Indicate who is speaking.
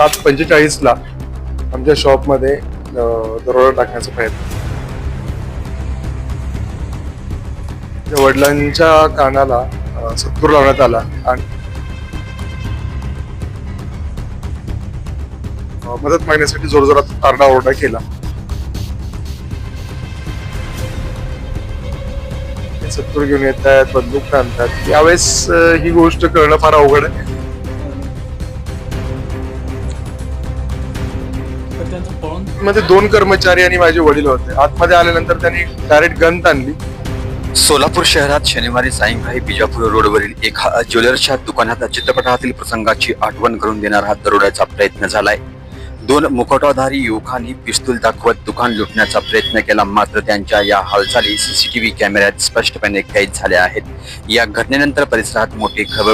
Speaker 1: 7:45ला आमच्या शॉपमध्ये दरोडा टाकण्याचा प्रयत्न. वडिलांच्या कानाला सत्तूर लावण्यात आला आणि मदत मागण्यासाठी जोरजोरात आरडाओरडा केला. सत्तूर घेऊन येत आहेत, बंदूक आणतात. यावेळेस ही गोष्ट कळणं फार अवघड आहे. मध्ये 2 कर्मचारी आणि माझे वडील होते. आतमध्ये आल्यानंतर त्यांनी डायरेक्ट गन ताणली.
Speaker 2: सोलापूर शहरात शनिवारी सायंकाळी बिजापूर रोडवरील एका ज्वेलर्सच्या दुकानात चित्रपटातील प्रसंगाची आठवण करून देणारा दरोड्याचा प्रयत्न झालाय. 2 मुखवटाधारी युवकांनी पिस्तूल दाखवत दुकान लुटण्याचा प्रयत्न केला, मात्र त्यांच्या या हालचाली सीसीटीव्ही कॅमेऱ्यात स्पष्टपणे कैद झाल्या आहेत. या घटनेनंतर परिसरात मोठी खळबळ